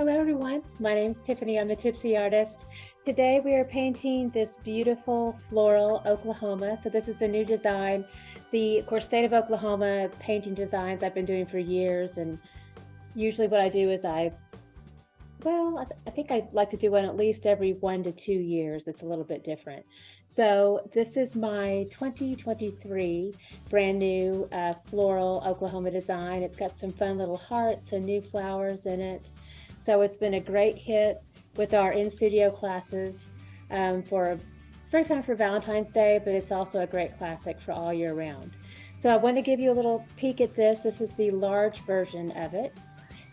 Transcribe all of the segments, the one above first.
Hello everyone, my name is Tiffany. I'm the Tipsy Artist. Today we are painting this beautiful floral Oklahoma. So this is a new design. Of course, state of Oklahoma painting designs I've been doing for years, and usually what I do is I think I like to do one at least every 1 to 2 years. It's a little bit different. So this is my 2023 brand new floral Oklahoma design. It's got some fun little hearts and new flowers in it. So it's been a great hit with our in-studio classes. It's very fun for Valentine's Day, but it's also a great classic for all year round. So I want to give you a little peek at this. This is the large version of it.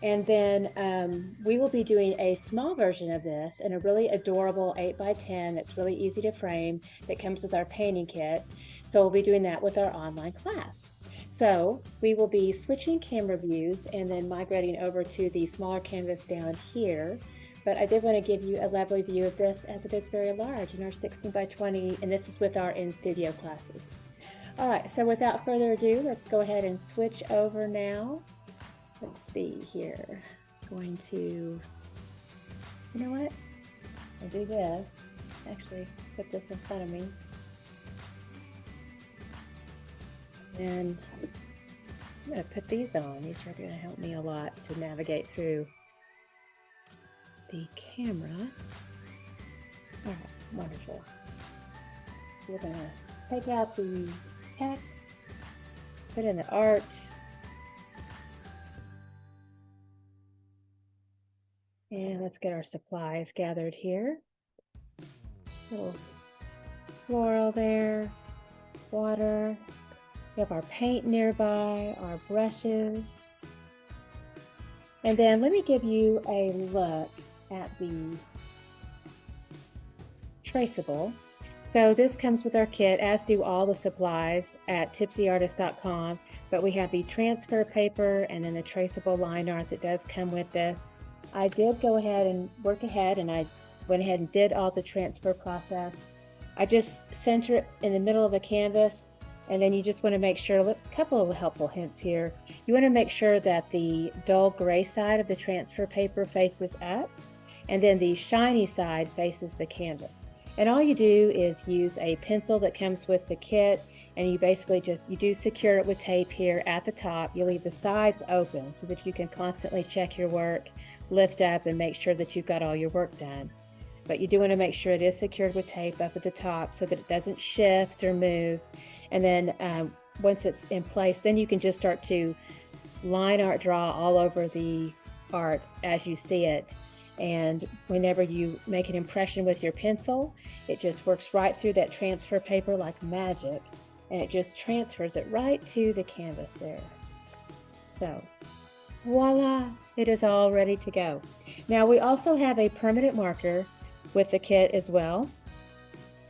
And then we will be doing a small version of this in a really adorable 8x10 that's really easy to frame that comes with our painting kit. So we'll be doing that with our online class. So we will be switching camera views and then migrating over to the smaller canvas down here. But I did want to give you a lovely view of this as it is very large in our 16x20, and this is with our in-studio classes. All right, so without further ado, let's go ahead and switch over now. Let's see here. Going to, you know what? I'll do this. Actually, put this in front of me. And I'm going to put these on. These are going to help me a lot to navigate through the camera. All right, wonderful. So we're going to take out the text, put in the art. And let's get our supplies gathered here. Little floral there, water. We have our paint nearby, our brushes. And then let me give you a look at the traceable. So this comes with our kit, as do all the supplies at tipsyartist.com. But we have the transfer paper and then the traceable line art that does come with this. I did go ahead and work ahead, and I went ahead and did all the transfer process. I just center it in the middle of the canvas, and then you just want to make sure, a couple of helpful hints here. You want to make sure that the dull gray side of the transfer paper faces up, and then the shiny side faces the canvas. And all you do is use a pencil that comes with the kit, and you basically you do secure it with tape here at the top. You leave the sides open so that you can constantly check your work, lift up, and make sure that you've got all your work done. But you do want to make sure it is secured with tape up at the top so that it doesn't shift or move. And then once it's in place, then you can just start to line art draw all over the art as you see it. And whenever you make an impression with your pencil, it just works right through that transfer paper like magic, and it just transfers it right to the canvas there. So voila, it is all ready to go. Now we also have a permanent marker with the kit as well.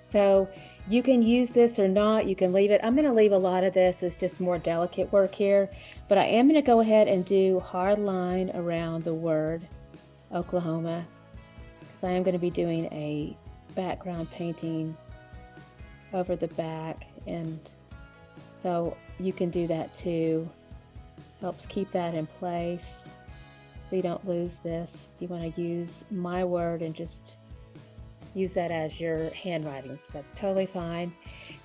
So you can use this or not, you can leave it. I'm gonna leave a lot of this as just more delicate work here, but I am gonna go ahead and do hard line around the word Oklahoma, because I am gonna be doing a background painting over the back, and so you can do that too. Helps keep that in place so you don't lose this. You want to use my word and just use that as your handwriting, so that's totally fine.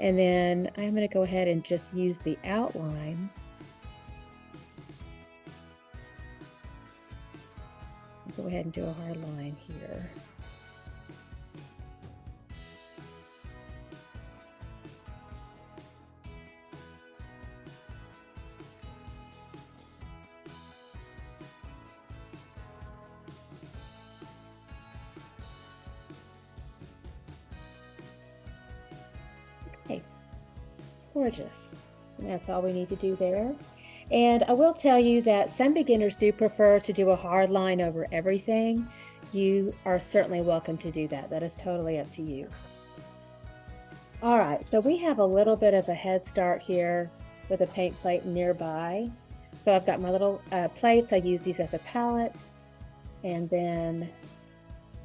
And then I'm going to go ahead and just use the outline. Go ahead and do a hard line here. Okay, gorgeous. And that's all we need to do there. And I will tell you that some beginners do prefer to do a hard line over everything. You are certainly welcome to do that. That is totally up to you. All right, so we have a little bit of a head start here with a paint plate nearby. So I've got my little plates. I use these as a palette. And then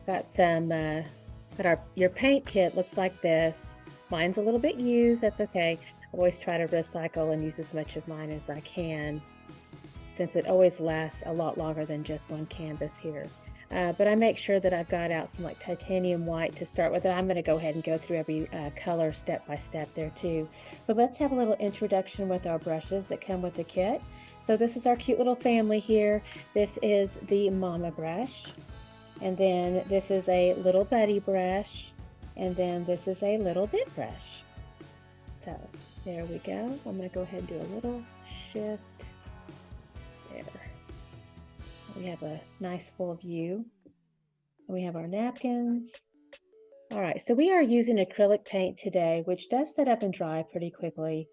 got some, your paint kit looks like this. Mine's a little bit used, that's okay. I always try to recycle and use as much of mine as I can, since it always lasts a lot longer than just one canvas here. but I make sure that I've got out some like titanium white to start with, and I'm going to go ahead and go through every color step by step there too. But let's have a little introduction with our brushes that come with the kit. So this is our cute little family here. This is the mama brush, and then this is a little buddy brush, and then this is a little bit brush. So there we go. I'm going to go ahead and do a little shift there. We have a nice full view. We have our napkins. All right, so we are using acrylic paint today, which does set up and dry pretty quickly.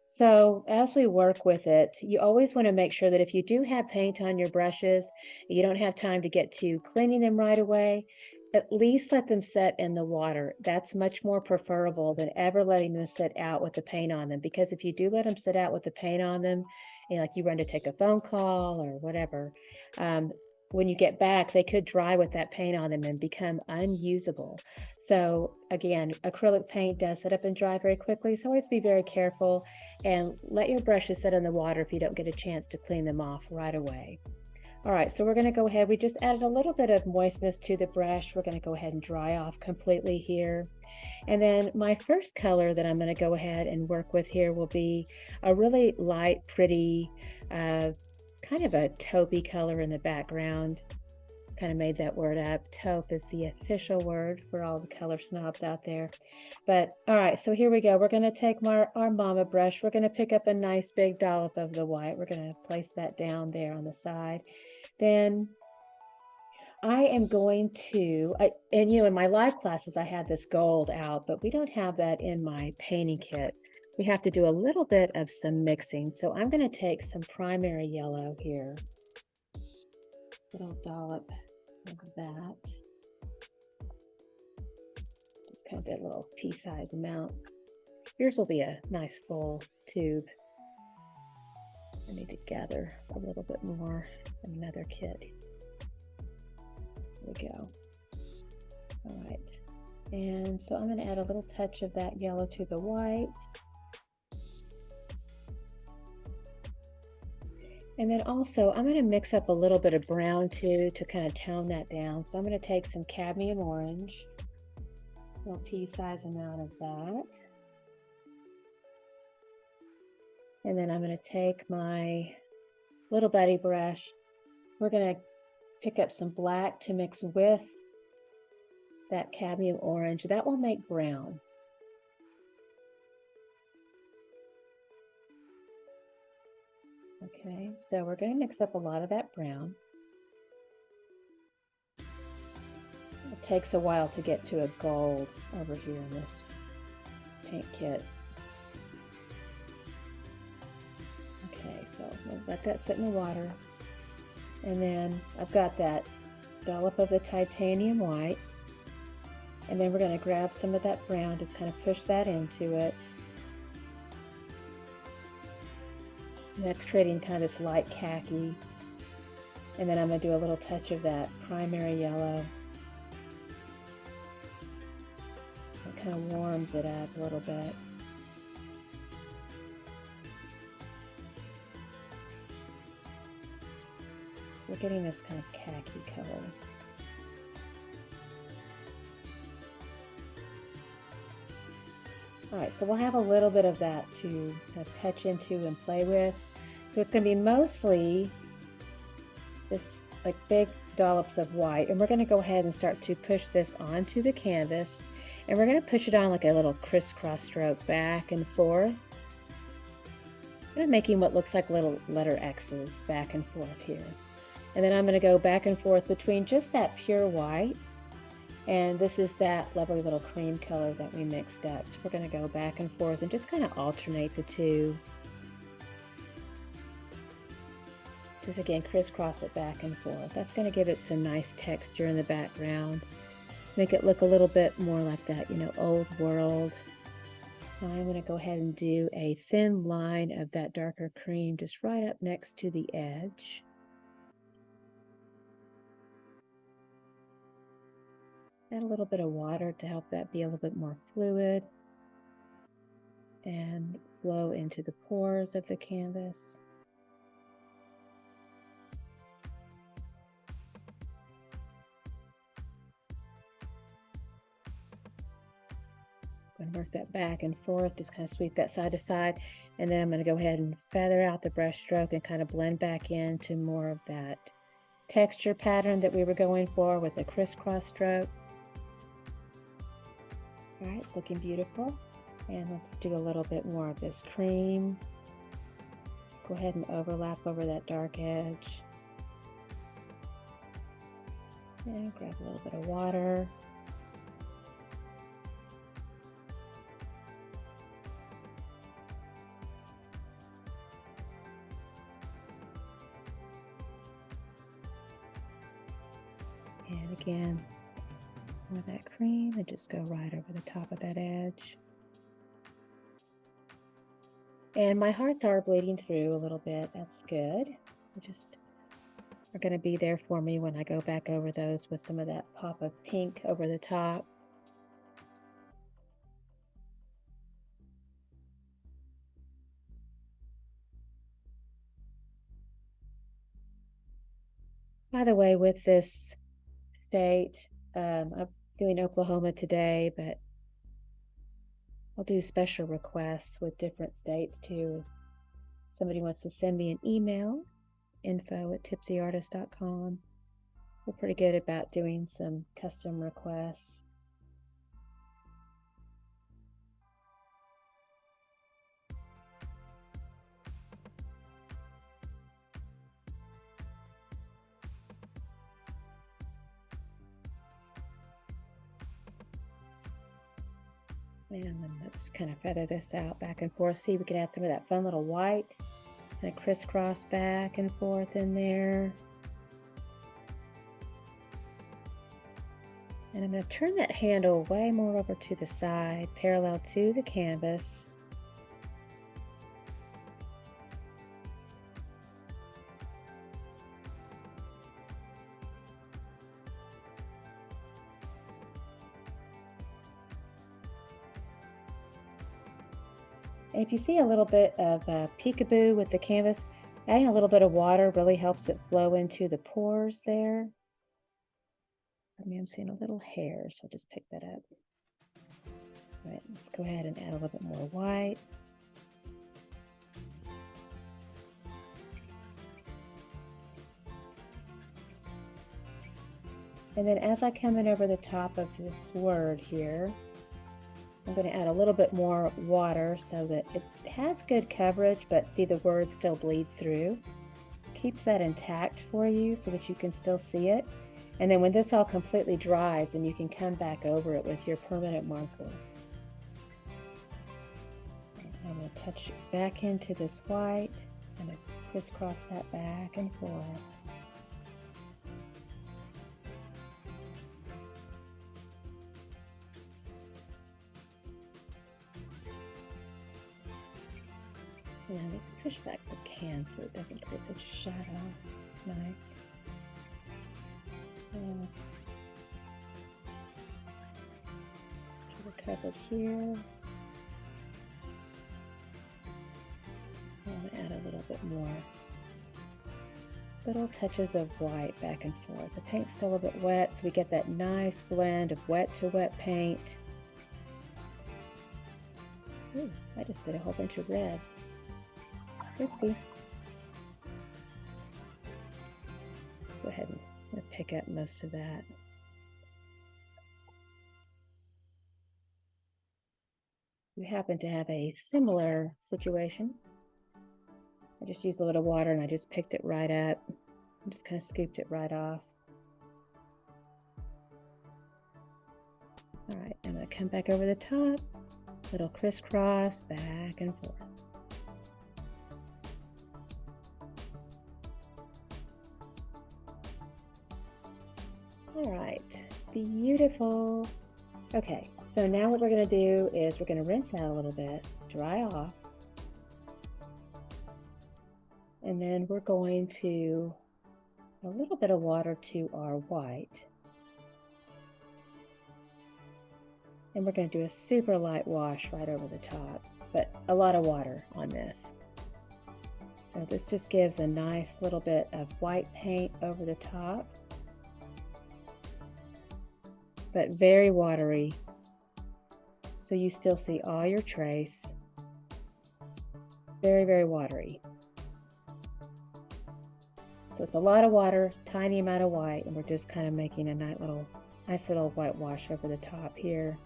So as we work with it, you always want to make sure that if you do have paint on your brushes, you don't have time to get to cleaning them right away, at least let them set in the water. That's much more preferable than ever letting them sit out with the paint on them, because if you do let them sit out with the paint on them, like you run to take a phone call or whatever, when you get back, they could dry with that paint on them and become unusable. So again, acrylic paint does set up and dry very quickly, so always be very careful and let your brushes sit in the water if you don't get a chance to clean them off right away. All right, so we're going to go ahead. We just added a little bit of moistness to the brush. We're going to go ahead and dry off completely here. And then my first color that I'm going to go ahead and work with here will be a really light, pretty, kind of a taupey color in the background. Kind of made that word up. Taupe is the official word for all the color snobs out there. But all right, so here we go. We're going to take our mama brush. We're going to pick up a nice big dollop of the white. We're going to place that down there on the side. Then I am going to, and you know, in my live classes, I had this gold out, but we don't have that in my painting kit. We have to do a little bit of some mixing. So I'm going to take some primary yellow here. Little dollop of that. Just kind of a little pea size amount. Yours will be a nice full tube. I need to gather a little bit more in another kit. There we go. All right. And so I'm going to add a little touch of that yellow to the white. And then also I'm going to mix up a little bit of brown too to kind of tone that down. So I'm going to take some cadmium orange, a little pea size amount of that. And then I'm going to take my little buddy brush. We're going to pick up some black to mix with that cadmium orange. That will make brown. Okay, so we're going to mix up a lot of that brown. It takes a while to get to a gold over here in this paint kit. Okay, so we'll let that sit in the water. And then I've got that dollop of the titanium white. And then we're going to grab some of that brown, just kind of push that into it. And that's creating kind of this light khaki. And then I'm going to do a little touch of that primary yellow. It kind of warms it up a little bit. We're getting this kind of khaki color. All right, so we'll have a little bit of that to kind of touch into and play with. So it's going to be mostly this like big dollops of white, and we're going to go ahead and start to push this onto the canvas, and we're going to push it on like a little crisscross stroke back and forth. I'm making what looks like little letter X's back and forth here. And then I'm going to go back and forth between just that pure white, and this is that lovely little cream color that we mixed up. So we're going to go back and forth and just kind of alternate the two. Just again, crisscross it back and forth. That's going to give it some nice texture in the background. Make it look a little bit more like that, you know, old world. So I'm going to go ahead and do a thin line of that darker cream just right up next to the edge. Add a little bit of water to help that be a little bit more fluid and flow into the pores of the canvas. I'm gonna work that back and forth, just kind of sweep that side to side. And then I'm gonna go ahead and feather out the brush stroke and kind of blend back into more of that texture pattern that we were going for with the crisscross stroke. All right, it's looking beautiful. And let's do a little bit more of this cream. Let's go ahead and overlap over that dark edge. And grab a little bit of water. And again, with that cream, and just go right over the top of that edge. And my hearts are bleeding through a little bit. That's good. They just are going to be there for me when I go back over those with some of that pop of pink over the top. By the way, with this state, I'm doing Oklahoma today, but I'll do special requests with different states too. If somebody wants to send me an email, info@tipsyartist.com. We're pretty good about doing some custom requests. And then let's kind of feather this out back and forth. See, we can add some of that fun little white and a crisscross back and forth in there. And I'm going to turn that handle way more over to the side, parallel to the canvas. And if you see a little bit of peekaboo with the canvas, adding a little bit of water really helps it flow into the pores there. I mean, I'm seeing a little hair, so I'll just pick that up. All right, let's go ahead and add a little bit more white. And then as I come in over the top of this word here, I'm going to add a little bit more water so that it has good coverage, but see the word still bleeds through. Keeps that intact for you so that you can still see it. And then when this all completely dries, then you can come back over it with your permanent marker. And I'm going to touch back into this white and crisscross that back and forth. And let's push back the can so it doesn't create such a shadow. It's nice. And let's try to cover it here. And add a little bit more. Little touches of white back and forth. The paint's still a bit wet, so we get that nice blend of wet to wet paint. Ooh, I just did a whole bunch of red. Oopsie. Let's go ahead and pick up most of that. We happen to have a similar situation. I just used a little water and I just picked it right up. I just kind of scooped it right off. All right, I'm going to come back over the top, little crisscross, back and forth. All right, beautiful. Okay, so now what we're going to do is we're going to rinse out a little bit, dry off, and then we're going to add a little bit of water to our white. And we're going to do a super light wash right over the top, but a lot of water on this. So this just gives a nice little bit of white paint over the top, but very watery. So you still see all your trace. Very, very watery. So it's a lot of water, tiny amount of white, and we're just kind of making a nice little white wash over the top here.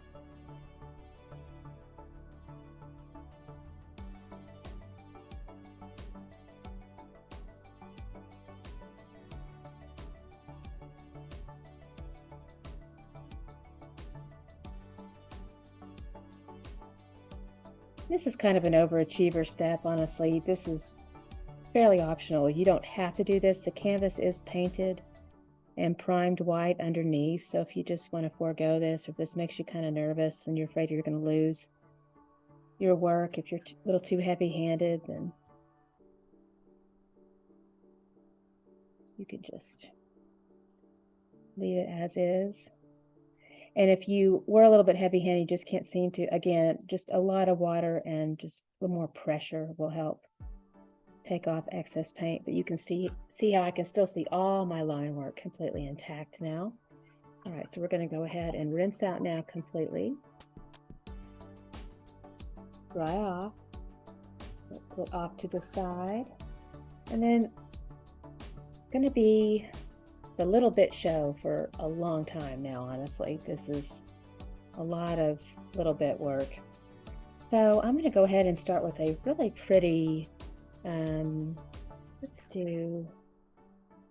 This is kind of an overachiever step, honestly. This is fairly optional. You don't have to do this. The canvas is painted and primed white underneath, so if you just want to forego this, or if this makes you kind of nervous and you're afraid you're going to lose your work, if you're a little too heavy-handed, then you could just leave it as is. And if you were a little bit heavy-handed, you just can't seem to, again, just a lot of water and just a little more pressure will help take off excess paint. But you can see how I can still see all my line work completely intact now. All right, so we're going to go ahead and rinse out now completely. Dry off. Put off to the side. And then it's going to be the little bit show for a long time now, honestly. This is a lot of little bit work. So I'm going to go ahead and start with a really pretty, let's do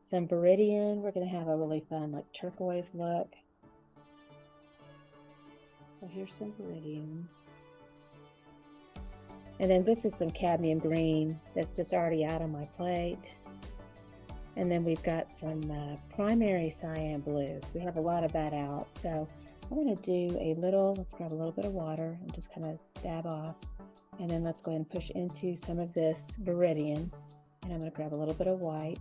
some Viridian. We're going to have a really fun like turquoise look. So here's some Viridian. And then this is some Cadmium Green that's just already out on my plate. And then we've got some primary Cyan blues. We have a lot of that out. So I'm going to do let's grab a little bit of water and just kind of dab off. And then let's go ahead and push into some of this Viridian. And I'm going to grab a little bit of white.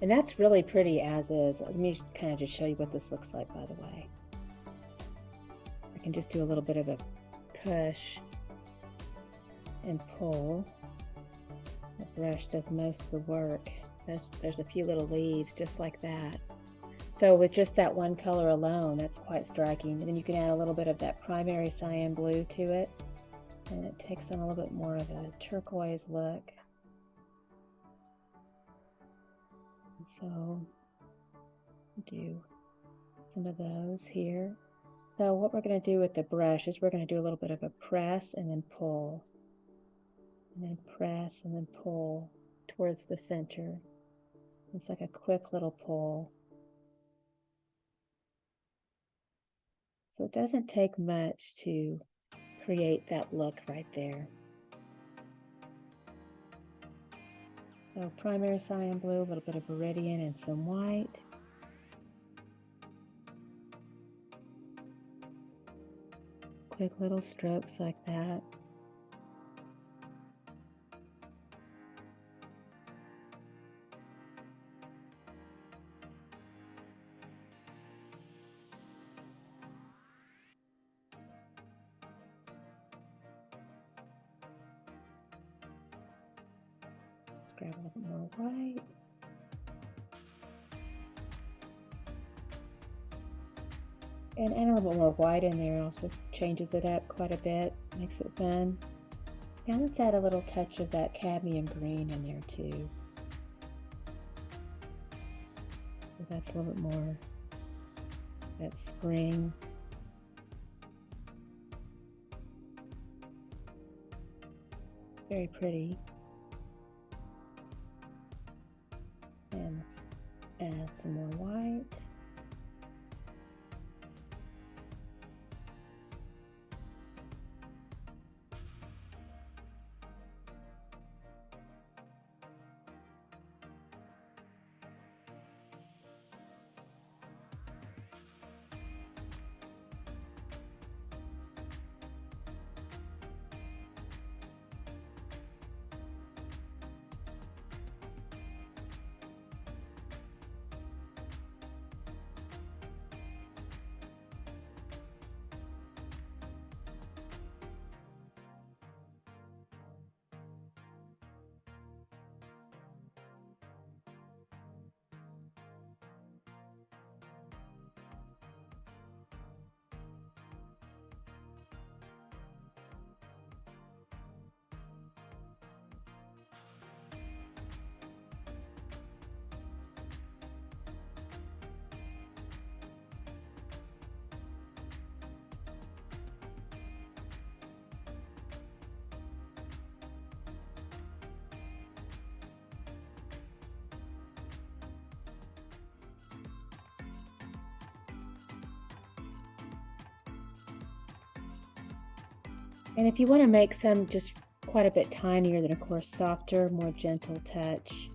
And that's really pretty as is. Let me kind of just show you what this looks like, by the way. I can just do a little bit of a push and pull. The brush does most of the work. There's a few little leaves just like that. So with just that one color alone, that's quite striking. And then you can add a little bit of that primary cyan blue to it, and it takes on a little bit more of a turquoise look. And so do some of those here. So what we're going to do with the brush is we're going to do a little bit of a press and then pull, and then press and then pull towards the center. It's like a quick little pull. So it doesn't take much to create that look right there. So primary cyan blue, a little bit of Viridian and some white. Quick little strokes like that. Let's grab a little bit more white. And add a little bit more white in there also changes it up quite a bit, makes it fun. Now let's add a little touch of that cadmium green in there too. So that's a little bit more that spring. Very pretty. And let's add some more white. And if you want to make some just quite a bit tinier, then of course softer, more gentle touch.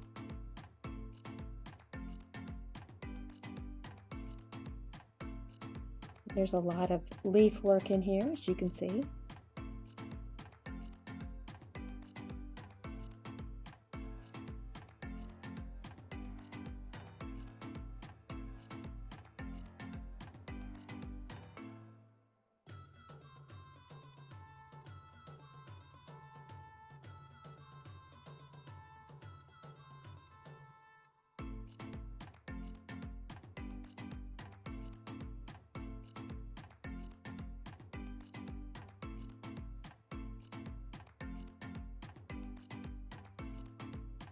There's a lot of leaf work in here, as you can see.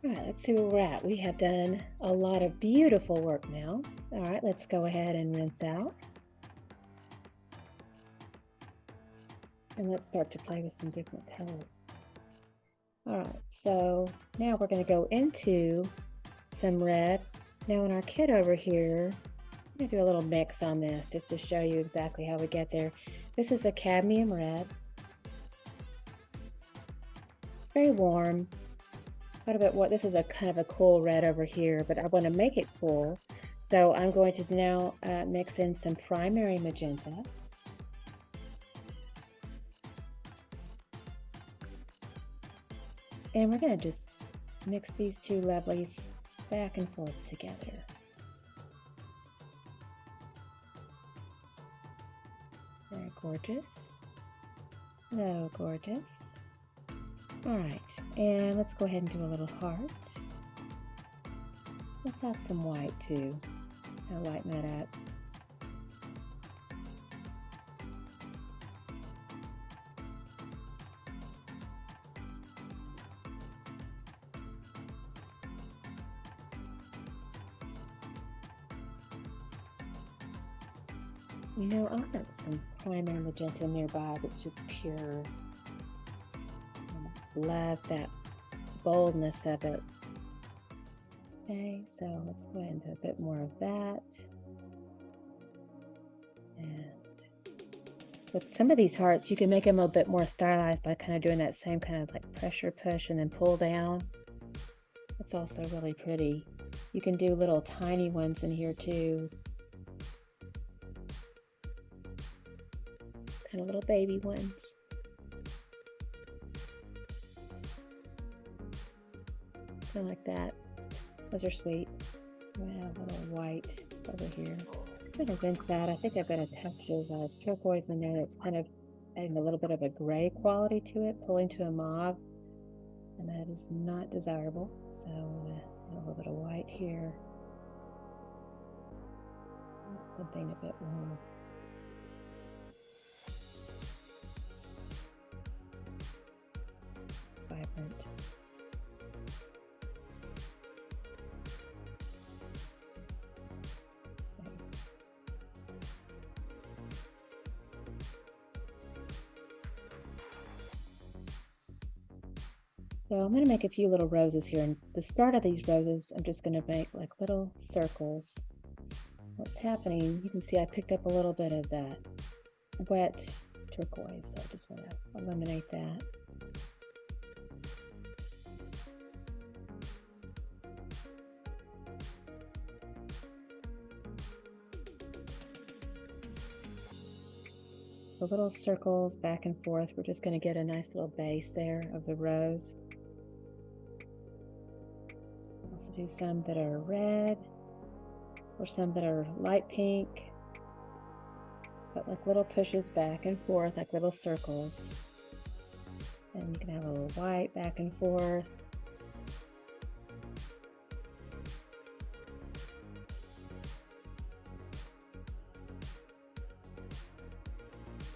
All right, let's see where we're at. We have done a lot of beautiful work now. All right, let's go ahead and rinse out. And let's start to play with some different colors. All right, so now we're going to go into some red. Now in our kit over here, I'm going to do a little mix on this just to show you exactly how we get there. This is a Cadmium Red. It's very warm. Quite a bit what this is a kind of a cool red over here, but I want to make it cool. So I'm going to now mix in some primary magenta. And we're going to just mix these two lovelies back and forth together. Very gorgeous. Hello, gorgeous. All right, and let's go ahead and do a little heart. Let's add some white too. I'll lighten that up. You know, I want some primary magenta nearby that's just pure. Love that boldness of it. Okay, so let's go ahead and do a bit more of that. And with some of these hearts, you can make them a bit more stylized by kind of doing that same kind of like pressure push and then pull down. It's also really pretty. You can do little tiny ones in here too. Kind of little baby ones. Kind of like that. Those are sweet. I'm gonna have a little white over here. I'm gonna rinse that. I think I've got a touch of turquoise in there that's kind of adding a little bit of a gray quality to it, pulling to a mauve, and that is not desirable. So a little bit of white here. Something a bit more vibrant. So I'm going to make a few little roses here, and the start of these roses I'm just going to make like little circles. What's happening, you can see I picked up a little bit of that wet turquoise, so I just want to eliminate that. The little circles back and forth, we're just going to get a nice little base there of the rose. Also do some that are red or some that are light pink, but like little pushes back and forth, like little circles. And you can have a little white back and forth.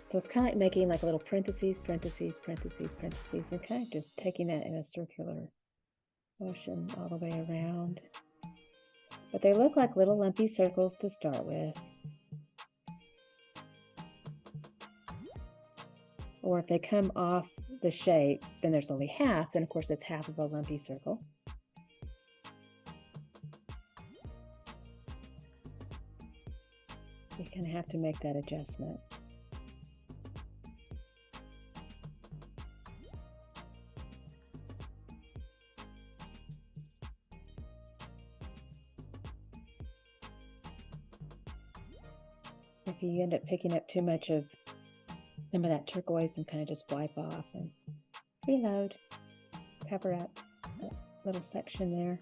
So it's kind of like making like little parentheses, parentheses, parentheses, parentheses, and kind of just taking that in a circular motion all the way around. But they look like little lumpy circles to start with. Or if they come off the shape, then there's only half, then of course it's half of a lumpy circle. You kind of have to make that adjustment. if you end up picking up too much of some of that turquoise, and kind of just wipe off and reload, cover up that little section there.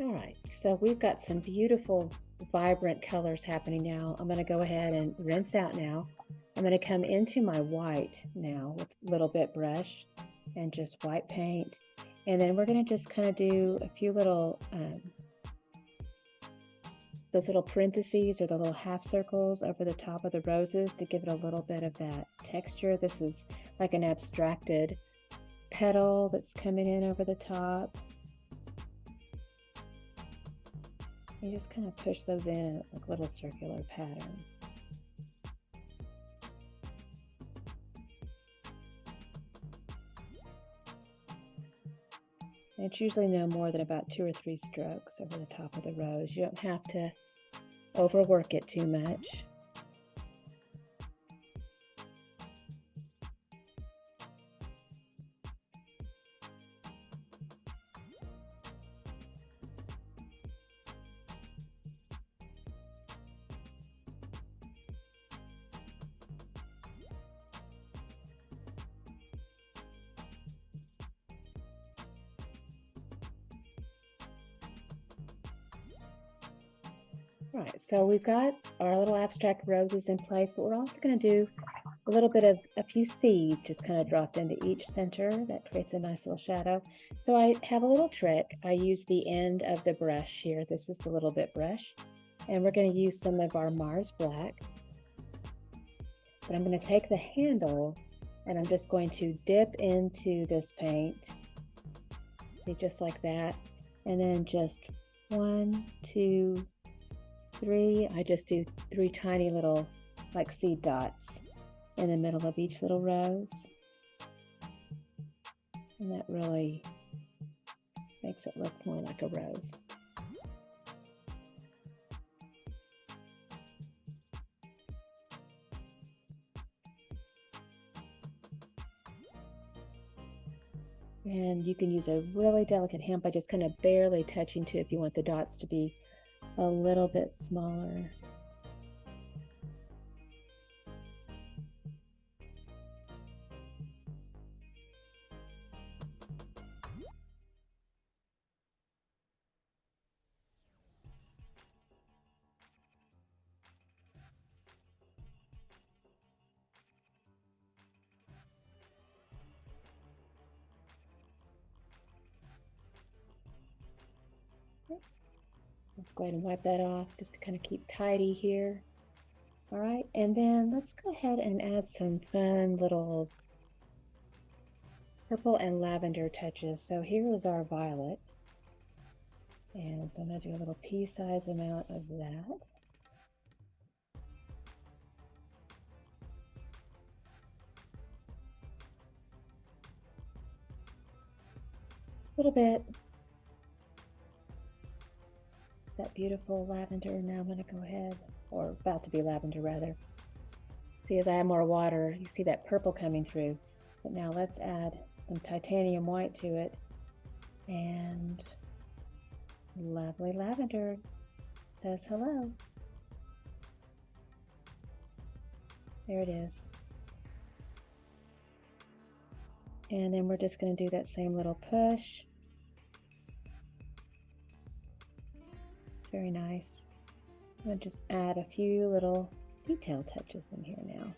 All right, so we've got some beautiful, vibrant colors happening now. I'm going to go ahead and rinse out now. I'm going to come into my white now with a little bit brush and just white paint. And then we're going to just kind of do a few little, those little parentheses or the little half circles over the top of the roses to give it a little bit of that texture. This is like an abstracted petal that's coming in over the top. You just kind of push those in like a little circular pattern. And it's usually no more than about 2 or 3 strokes over the top of the rose. You don't have to overwork it too much. All right, so we've got our little abstract roses in place, but we're also going to do a little bit of a few seeds just kind of dropped into each center. That creates a nice little shadow. So I have a little trick. I use the end of the brush here. This is the little bit brush, and we're going to use some of our Mars Black. But I'm going to take the handle and I'm just going to dip into this paint. See, just like that. And then just 1, 2, 3. I just do 3 tiny little like seed dots in the middle of each little rose. And that really makes it look more like a rose. And you can use a really delicate hand by just kind of barely touching to if you want the dots to be a little bit smaller. Let's go ahead and wipe that off just to kind of keep tidy here. All right, and then let's go ahead and add some fun little purple and lavender touches. So here is our violet. And so I'm going to do a little pea size amount of that. A little bit. That beautiful lavender. Now I'm going to go ahead, or about to be lavender rather. See, as I add more water, you see that purple coming through. But now let's add some titanium white to it. And lovely lavender says hello. There it is. And then we're just going to do that same little push. It's very nice. I'm going to just add a few little detail touches in here now.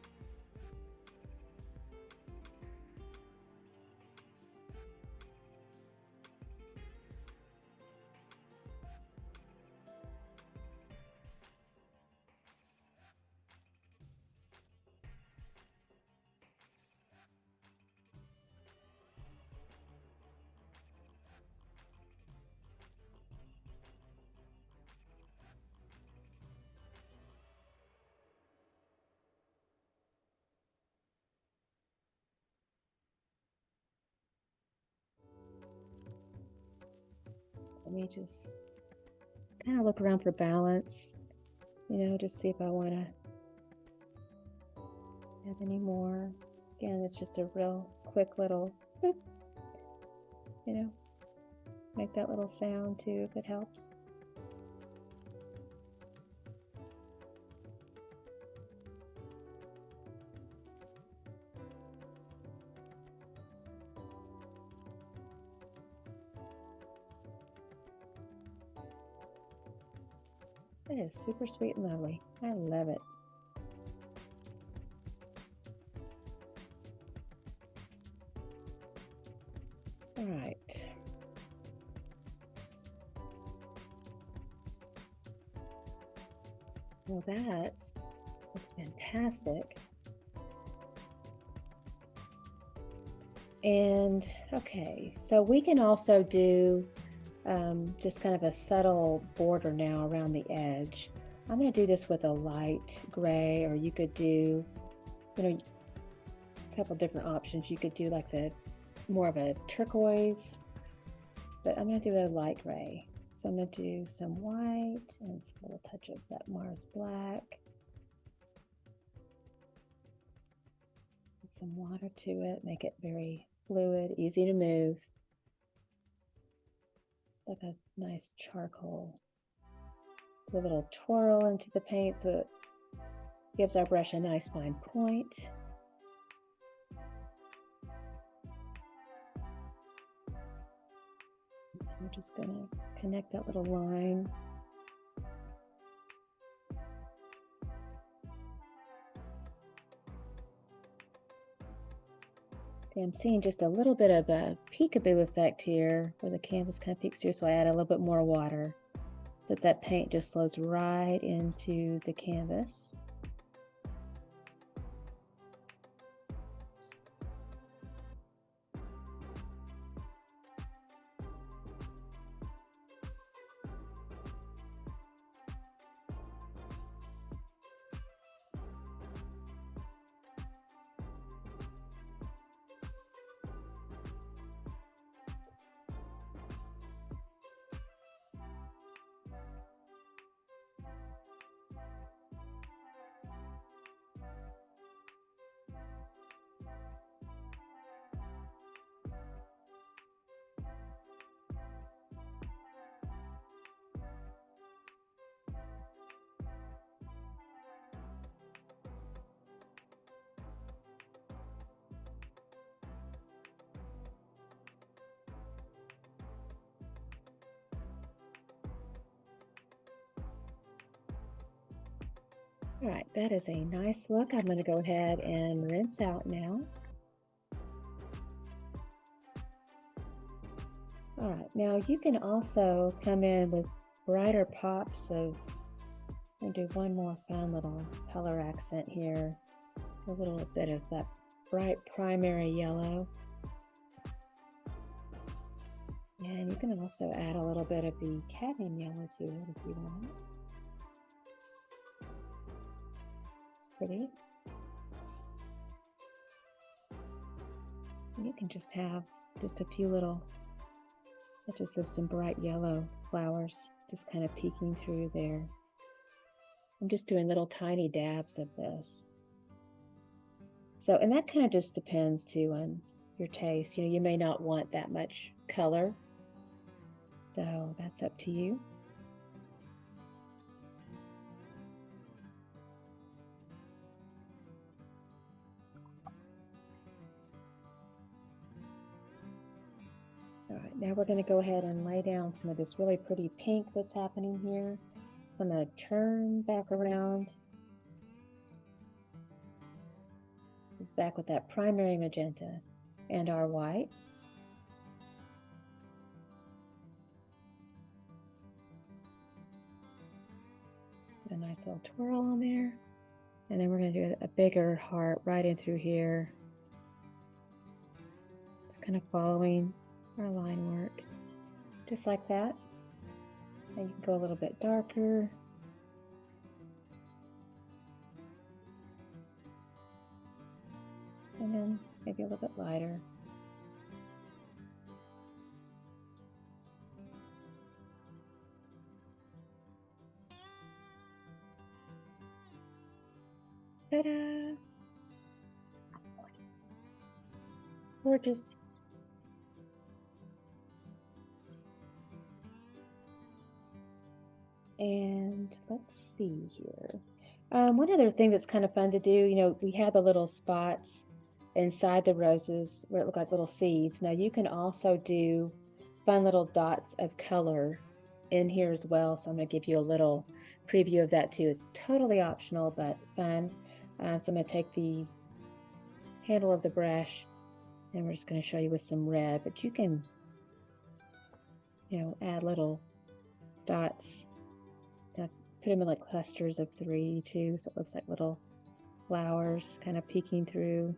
Let me just kind of look around for balance, you know, just see if I want to have any more. Again, it's just a real quick little boop, you know, make that little sound too if it helps. That is super sweet and lovely. I love it. All right. Well, that looks fantastic. And okay, so we can also do just kind of a subtle border now around the edge. I'm going to do this with a light gray, or you could do, you know, a couple different options. You could do like the more of a turquoise, but I'm going to do a light gray. So I'm going to do some white and a little touch of that Mars black. Add some water to it, make it very fluid, easy to move. Like a nice charcoal. Put a little twirl into the paint so it gives our brush a nice fine point. I'm just going to connect that little line. Okay, I'm seeing just a little bit of a peekaboo effect here where the canvas kind of peeks through, so I add a little bit more water so that paint just flows right into the canvas. All right, that is a nice look. I'm going to go ahead and rinse out now. All right, now you can also come in with brighter pops of, I'm going to do one more fun little color accent here. A little bit of that bright primary yellow. And you can also add a little bit of the cadmium yellow to it if you want. It's pretty. And you can just have just a few little touches of some bright yellow flowers just kind of peeking through there. I'm just doing little tiny dabs of this. So, and that kind of just depends too on your taste. You know, you may not want that much color, so that's up to you. All right, now we're going to go ahead and lay down some of this really pretty pink that's happening here. So I'm going to turn back around. It's back with that primary magenta and our white. A nice little twirl on there. And then we're going to do a bigger heart right in through here. Just kind of following our line work. Just like that. And you can go a little bit darker. And then maybe a little bit lighter. Ta-da! Gorgeous. And let's see here. One other thing that's kind of fun to do, you know, we have the little spots inside the roses where it look like little seeds. Now you can also do fun little dots of color in here as well. So I'm going to give you a little preview of that too. It's totally optional, but fun. So I'm going to take the handle of the brush and we're just going to show you with some red, but you can, you know, add little dots. Put them in like clusters of 3 too, so it looks like little flowers kind of peeking through.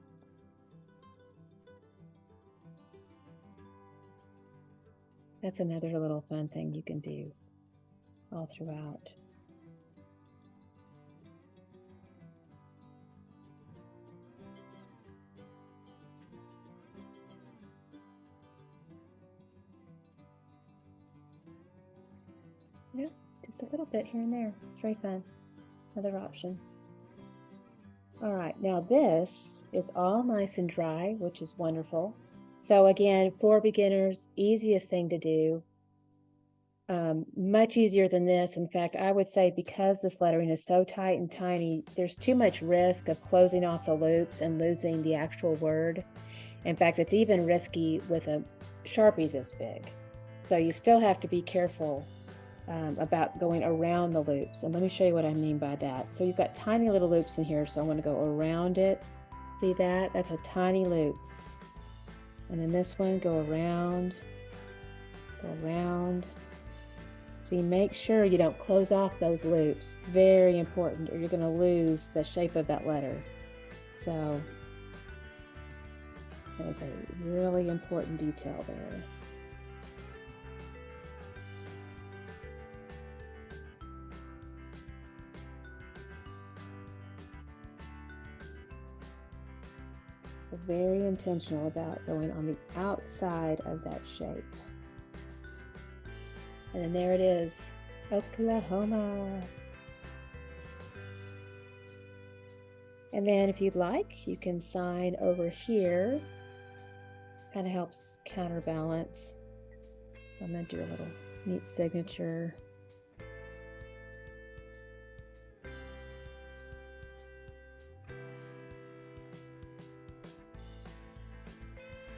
That's another little fun thing you can do all throughout. Yeah, just a little bit here and there. It's very fun. Another option. All right, now this is all nice and dry, which is wonderful. So again, for beginners, easiest thing to do. Much easier than this. In fact, I would say because this lettering is so tight and tiny, there's too much risk of closing off the loops and losing the actual word. In fact, it's even risky with a Sharpie this big. So you still have to be careful about going around the loops. And let me show you what I mean by that. So you've got tiny little loops in here, so I'm going to go around it. See that? That's a tiny loop. And then this one, go around, go around. See, make sure you don't close off those loops. Very important, or you're going to lose the shape of that letter. So that's a really important detail there. Very intentional about going on the outside of that shape. And then there it is, Oklahoma. And then if you'd like, you can sign over here. Kind of helps counterbalance. So I'm going to do a little neat signature.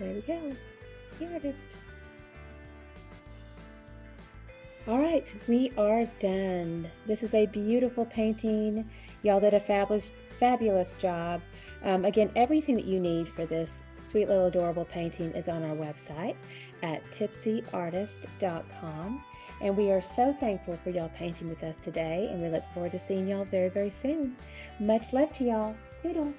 There we go, Tipsy Artist. All right, we are done. This is a beautiful painting. Y'all did a fabulous job. Again, everything that you need for this sweet little adorable painting is on our website at tipsyartist.com. And we are so thankful for y'all painting with us today, and we look forward to seeing y'all very, very soon. Much love to y'all. Toodles.